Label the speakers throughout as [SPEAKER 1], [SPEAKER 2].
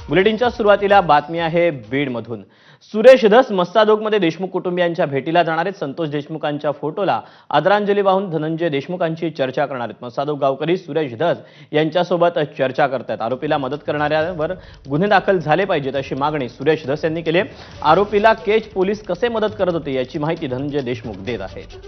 [SPEAKER 1] बुलेटिनच्या सुरुवातीला बातमी आहे बीडमधून। सुरेश धस मस्सादोगमध्ये देशमुख कुटुंबियांच्या भेटीला जाणारे संतोष देशमुखांच्या फोटोला आदरांजली वाहून धनंजय देशमुखांची चर्चा करणार आहेत। मस्सादोग गावकरी सुरेश धस यांच्यासोबत चर्चा करतात। आरोपीला मदत करणाऱ्यावर गुन्हे दाखल झाले पाहिजेत अशी मागणी सुरेश धस यांनी केली। आरोपीला केज पोलीस कसे मदत करत होते याची माहिती धनंजय देशमुख देत आहेत।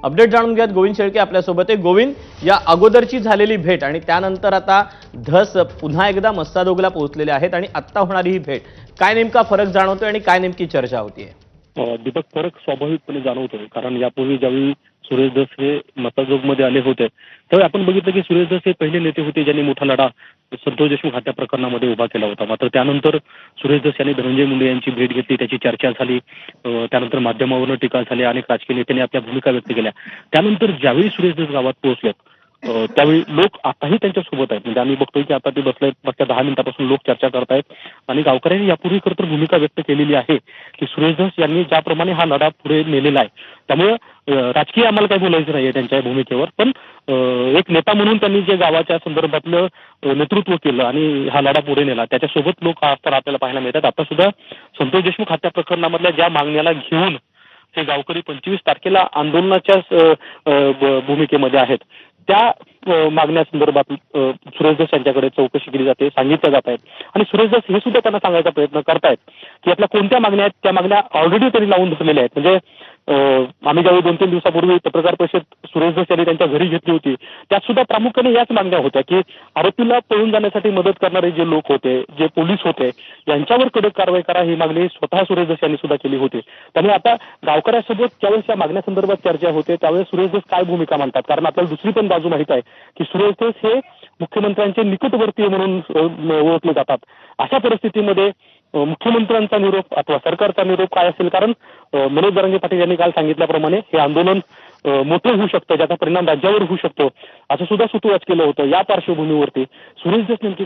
[SPEAKER 1] अपडेट जाणून घ्यात गोविंद शेळके आपल्यासोबत आहे। गोविंद, या अगोदरची झालेली भेट आणि त्यानंतर आता धस पुन्हा एकदा मस्सादोगला पोहोचलेले आहेत आणि आता होणारी ही भेट, काय नेमका फरक जाणवतोय आणि काय नेमकी चर्चा होतीये?
[SPEAKER 2] दीपक, फरक स्वाभाविकपणे जाणवतोय, कारण यापूर्वी ज्यावेळी सुरेश धस हे मस्सादोगमध्ये आले होते त्यावेळी आपण बघितलं की सुरेश धस हे पहिले नेते होते ज्यांनी मोठा लढा संतोष देशमुख हत्या प्रकरणामध्ये उभा केला होता। मात्र त्यानंतर सुरेश धस यांनी धनंजय मुंडे यांची भेट घेतली, त्याची चर्चा झाली, त्यानंतर माध्यमावरून टीका झाली, अनेक राजकीय नेत्यांनी आपल्या भूमिका व्यक्त केल्या। त्यानंतर ज्यावेळी सुरेश धस गावात पोहोचलेत त्यावेळी लोक आताही त्यांच्यासोबत आहेत। म्हणजे आम्ही बघतोय की आता ते बसलेत, मागच्या 10 मिनिटापासून लोक चर्चा करतायत आणि गावकऱ्यांनी यापूर्वी खरं तर भूमिका व्यक्त केलेली आहे की सुरेश धस यांनी ज्याप्रमाणे हा लढा पुढे नेलेला आहे त्यामुळे राजकीय आम्हाला काही बोलायचं नाहीये त्यांच्या भूमिकेवर, पण एक नेता म्हणून त्यांनी जे गावाच्या संदर्भातलं नेतृत्व केलं आणि हा लढा पुढे नेला त्याच्यासोबत लोक आज आपल्याला पाहायला मिळतात। आता सुद्धा संतोष देशमुख हत्या प्रकरणामधल्या ज्या मागण्याला घेऊन हे गावकरी 25 तारखेला आंदोलनाच्या भूमिकेमध्ये आहेत त्या मागण्यासंदर्भात सुरेश धस यांच्याकडे चौकशी केली जाते, सांगितलं जात आहे आणि सुरेश धस हे सुद्धा त्यांना सांगायचा प्रयत्न करतायत की आपल्या कोणत्या मागण्या आहेत, त्या मागण्या ऑलरेडी त्यांनी लावून धरलेल्या आहेत। म्हणजे आम्ही ज्यावेळी 2-3 दिवसापूर्वी पत्रकार परिषद सुरेश धस यांनी त्यांच्या घरी घेतली होती त्यात सुद्धा प्रामुख्याने याच मागण्या होत्या की आरोपीला पळून जाण्यासाठी मदत करणारे जे लोक होते, जे पोलीस होते, यांच्यावर कडक कारवाई करा ही मागणी स्वतः सुरेश धस यांनी सुद्धा केली होती। त्यामुळे आता गावकऱ्यासोबत ज्यावेळेस या मागण्यासंदर्भात चर्चा होते त्यावेळेस सुरेश धस काय भूमिका मांडतात, कारण आपल्याला दुसरी पण बाजू माहित आहे की सुरेश धस हे मुख्यमंत्र्यांचे निकटवर्तीय म्हणून ओळखले जातात। अशा परिस्थितीमध्ये मुख्यमंत्र्यांचा निरोप अथवा सरकारचा निरोप काय असेल, कारण मनोज जरांगे पाटील यांनी काल सांगितल्याप्रमाणे हे आंदोलन मोठं होऊ शकतं, ज्याचा परिणाम राज्यावर होऊ शकतो असं सुद्धा सुतोवाच केलं होतं। या पार्श्वभूमीवरती सुरेश धस नेमकी